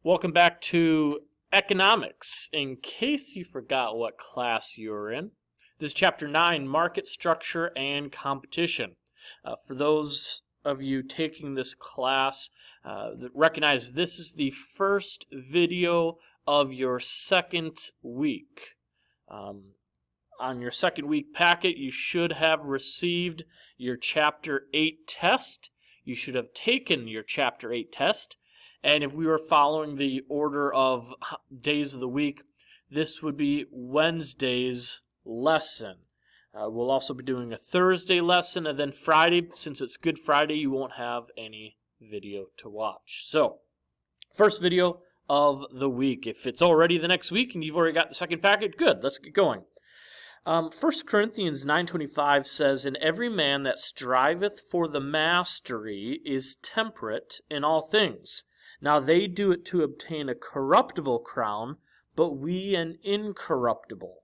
Welcome back to Economics. In case you forgot what class you were in, this is Chapter 9, Market Structure and Competition. For those of you taking this class, recognize this is the first video of your second week. On your second week packet, you should have received your Chapter 8 test. You should have taken your Chapter 8 test. And if we were following the order of days of the week, this would be Wednesday's lesson. We'll also be doing a Thursday lesson, and then Friday, since it's Good Friday, you won't have any video to watch. So, first video of the week. If it's already the next week and you've already got the second packet, good, let's get going. 1 Corinthians 9:25 says, "And every man that striveth for the mastery is temperate in all things. Now they do it to obtain a corruptible crown, but we an incorruptible."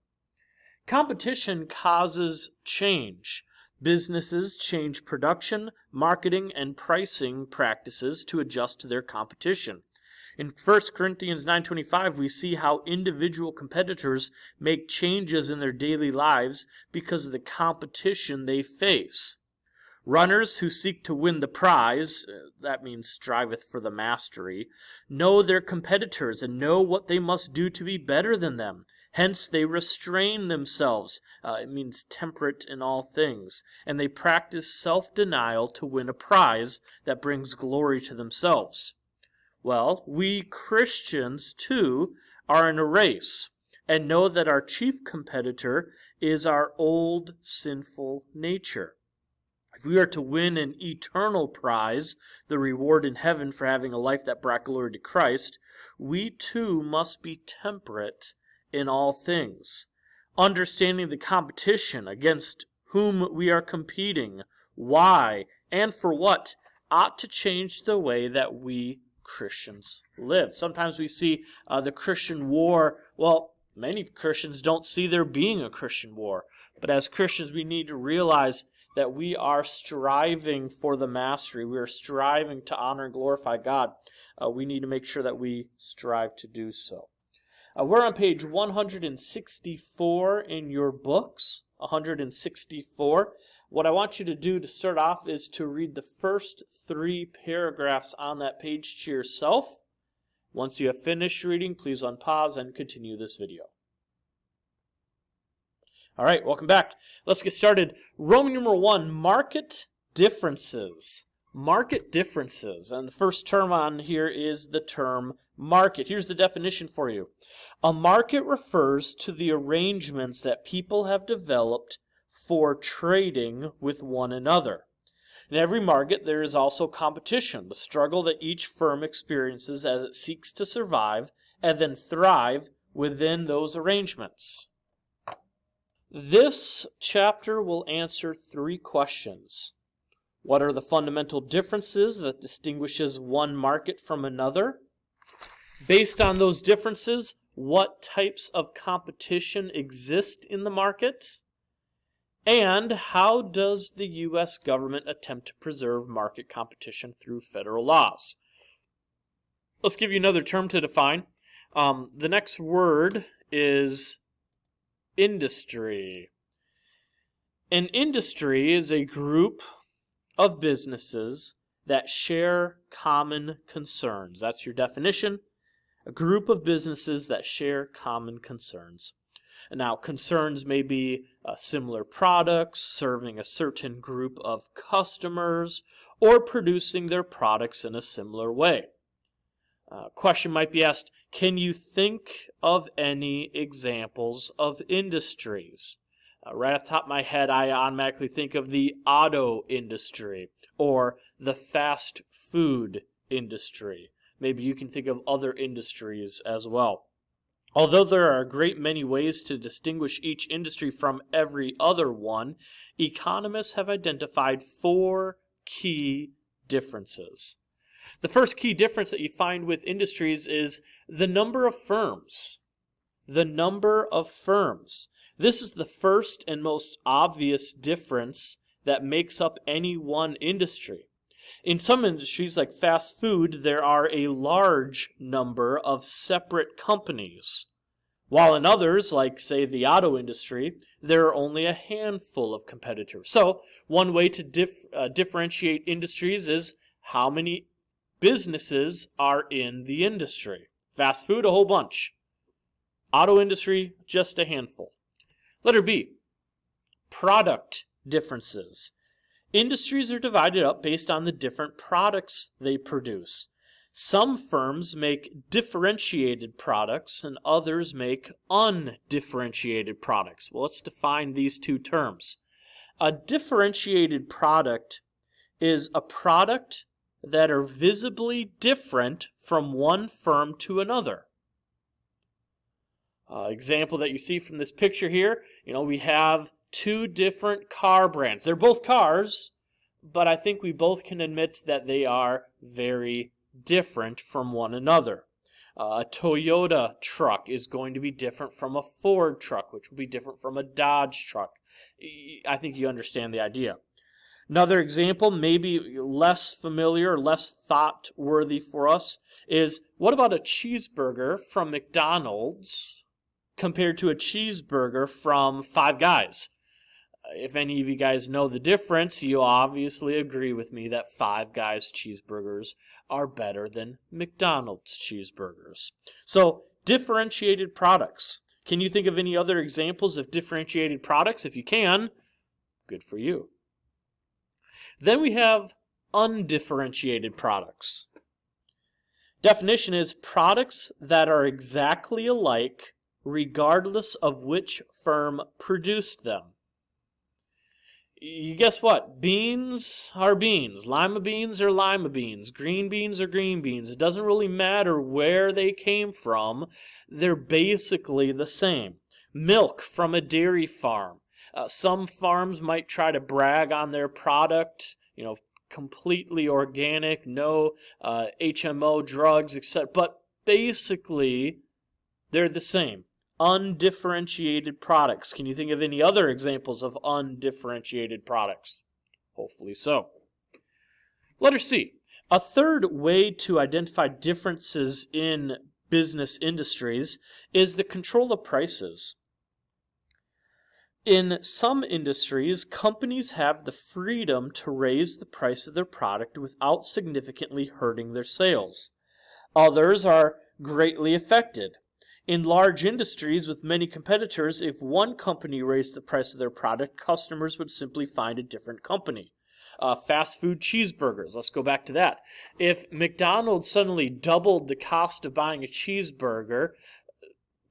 Competition causes change. Businesses change production, marketing, and pricing practices to adjust to their competition. In 1 Corinthians 9:25, we see how individual competitors make changes in their daily lives because of the competition they face. Runners who seek to win the prize, that means striveth for the mastery, know their competitors and know what they must do to be better than them. Hence they restrain themselves, it means temperate in all things, and they practice self-denial to win a prize that brings glory to themselves. Well, we Christians, too, are in a race, and know that our chief competitor is our old sinful nature. If we are to win an eternal prize, the reward in heaven for having a life that brought glory to Christ, we too must be temperate in all things. Understanding the competition against whom we are competing, why, and for what, ought to change the way that we Christians live. Sometimes we see the Christian war. Well, many Christians don't see there being a Christian war. But as Christians, we need to realize that we are striving for the mastery. We are striving to honor and glorify God. We need to make sure that we strive to do so. We're on page 164 in your books, 164. What I want you to do to start off is to read the first 3 paragraphs on that page to yourself. Once you have finished reading, please unpause and continue this video. All right, welcome back. Let's get started. Roman numeral 1, market differences. Market differences. And the first term on here is the term market. Here's the definition for you. A market refers to the arrangements that people have developed for trading with one another. In every market, there is also competition, the struggle that each firm experiences as it seeks to survive and then thrive within those arrangements. This chapter will answer 3 questions. What are the fundamental differences that distinguishes one market from another? Based on those differences, what types of competition exist in the market? And how does the U.S. government attempt to preserve market competition through federal laws? Let's give you another term to define. The next word is industry. An industry is a group of businesses that share common concerns. That's your definition. A group of businesses that share common concerns. Now, concerns may be similar products, serving a certain group of customers, or producing their products in a similar way. Question might be asked, can you think of any examples of industries? Right off the top of my head, I automatically think of the auto industry or the fast food industry. Maybe you can think of other industries as well. Although there are a great many ways to distinguish each industry from every other one, economists have identified 4 key differences. The first key difference that you find with industries is the number of firms. The number of firms. This is the first and most obvious difference that makes up any one industry. In some industries, like fast food, there are a large number of separate companies, while in others, like, say, the auto industry, there are only a handful of competitors. So, one way to differentiate industries is how many businesses are in the industry. Fast food, a whole bunch. Auto industry, just a handful. Letter B, product differences. Industries are divided up based on the different products they produce. Some firms make differentiated products and others make undifferentiated products. Well, let's define these two terms. A differentiated product is a product that are visibly different from one firm to another. Example that you see from this picture here, we have two different car brands. They're both cars, but I think we both can admit that they are very different from one another. A Toyota truck is going to be different from a Ford truck, which will be different from a Dodge truck. I think you understand the idea. Another example, maybe less familiar, less thought-worthy for us, is what about a cheeseburger from McDonald's compared to a cheeseburger from Five Guys? If any of you guys know the difference, you obviously agree with me that Five Guys cheeseburgers are better than McDonald's cheeseburgers. So, differentiated products. Can you think of any other examples of differentiated products? If you can, good for you. Then we have undifferentiated products. Definition is products that are exactly alike regardless of which firm produced them. You guess what? Beans are beans. Lima beans are lima beans. Green beans are green beans. It doesn't really matter where they came from. They're basically the same. Milk from a dairy farm. Some farms might try to brag on their product, completely organic, no HMO drugs, etc. But basically, they're the same. Undifferentiated products. Can you think of any other examples of undifferentiated products? Hopefully so. Letter C. A third way to identify differences in business industries is the control of prices. In some industries, companies have the freedom to raise the price of their product without significantly hurting their sales. Others are greatly affected. In large industries with many competitors, if one company raised the price of their product, customers would simply find a different company. Fast food cheeseburgers, let's go back to that. If McDonald's suddenly doubled the cost of buying a cheeseburger,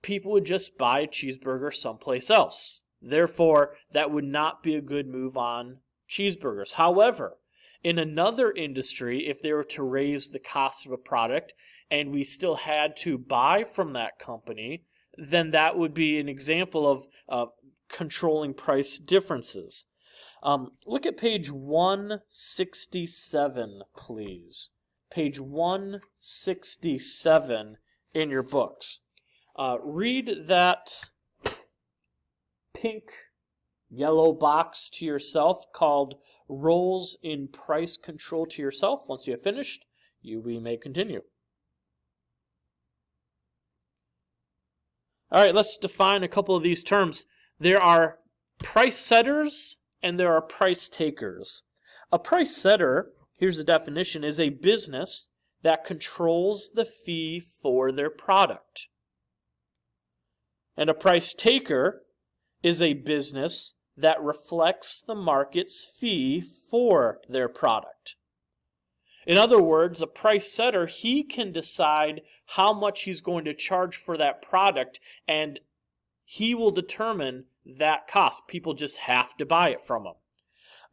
people would just buy a cheeseburger someplace else. Therefore, that would not be a good move on cheeseburgers. However, in another industry, if they were to raise the cost of a product and we still had to buy from that company, then that would be an example of controlling price differences. Look at page 167, please. Page 167 in your books. Read that pink yellow box to yourself called Roles in Price Control to yourself. Once you have finished, we may continue. All right, let's define a couple of these terms. There are price setters and there are price takers. A price setter, here's the definition, is a business that controls the fee for their product. And a price taker is a business that reflects the market's fee for their product. In other words, a price setter, he can decide how much he's going to charge for that product, and he will determine that cost. People just have to buy it from him.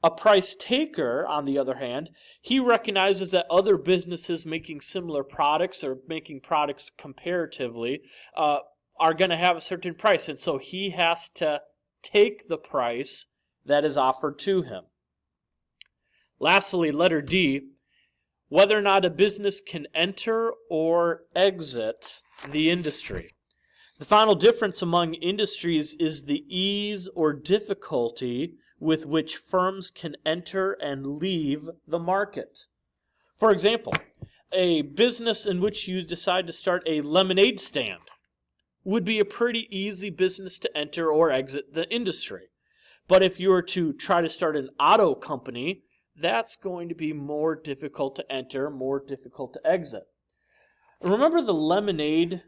A price taker, on the other hand, he recognizes that other businesses making similar products or making products comparatively are going to have a certain price, and so he has to take the price that is offered to him. Lastly, letter D, whether or not a business can enter or exit the industry. The final difference among industries is the ease or difficulty with which firms can enter and leave the market. For example, a business in which you decide to start a lemonade stand would be a pretty easy business to enter or exit the industry. But if you were to try to start an auto company, that's going to be more difficult to enter, more difficult to exit. Remember the lemonade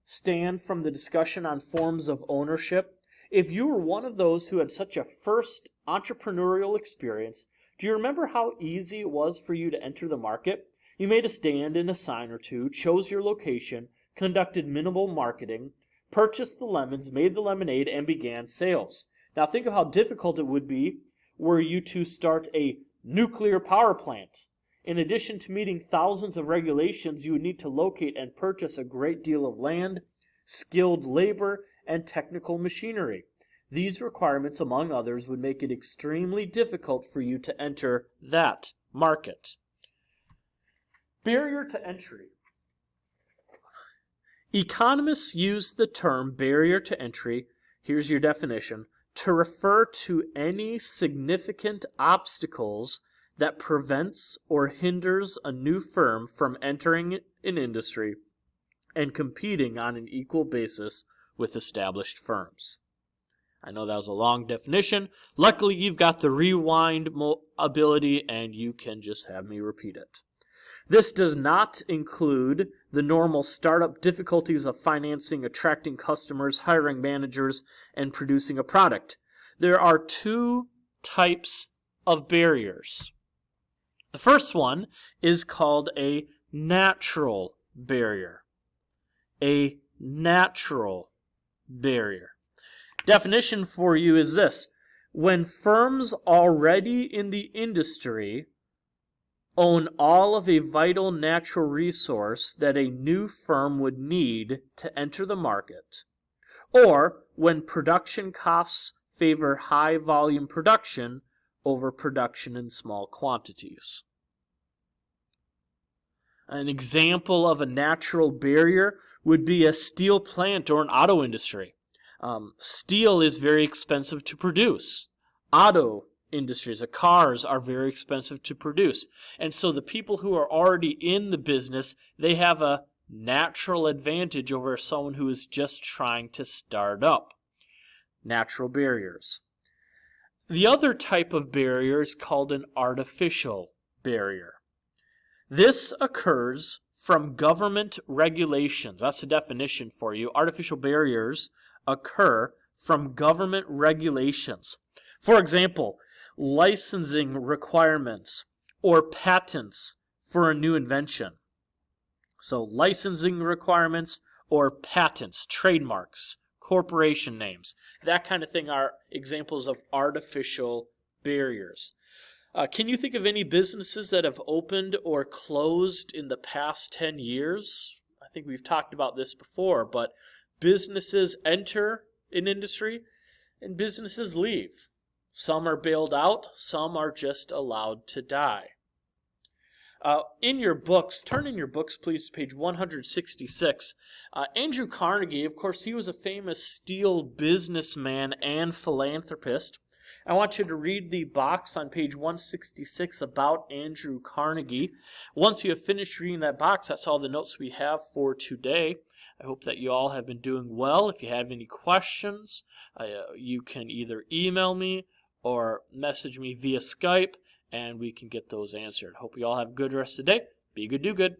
stand from the discussion on forms of ownership? If you were one of those who had such a first entrepreneurial experience, do you remember how easy it was for you to enter the market? You made a stand and a sign or two, chose your location, conducted minimal marketing, purchased the lemons, made the lemonade, and began sales. Now think of how difficult it would be were you to start a nuclear power plant. In addition to meeting thousands of regulations, you would need to locate and purchase a great deal of land, skilled labor, and technical machinery. These requirements, among others, would make it extremely difficult for you to enter that market. Barrier to entry. Economists use the term barrier to entry, here's your definition, to refer to any significant obstacles that prevents or hinders a new firm from entering an industry and competing on an equal basis with established firms. I know that was a long definition. Luckily, you've got the rewind ability and you can just have me repeat it. This does not include the normal startup difficulties of financing, attracting customers, hiring managers, and producing a product. There are two types of barriers. The first one is called a natural barrier. A natural barrier. Definition for you is this: when firms already in the industry own all of a vital natural resource that a new firm would need to enter the market, or when production costs favor high volume production over production in small quantities. An example of a natural barrier would be a steel plant or an auto industry. Steel is very expensive to produce. Auto industries, cars, are very expensive to produce. And so the people who are already in the business, they have a natural advantage over someone who is just trying to start up. Natural barriers. The other type of barrier is called an artificial barrier. This occurs from government regulations. That's the definition for you. Artificial barriers occur from government regulations. For example, licensing requirements or patents for a new invention. So licensing requirements or patents, trademarks, corporation names, that kind of thing are examples of artificial barriers. Can you think of any businesses that have opened or closed in the past 10 years? I think we've talked about this before, but businesses enter an industry and businesses leave. Some are bailed out, some are just allowed to die. In your books, turn in your books please to page 166. Andrew Carnegie, of course, he was a famous steel businessman and philanthropist. I want you to read the box on page 166 about Andrew Carnegie. Once you have finished reading that box, that's all the notes we have for today. I hope that you all have been doing well. If you have any questions, you can either email me or message me via Skype, and we can get those answered. Hope you all have a good rest of the day. Be good, do good.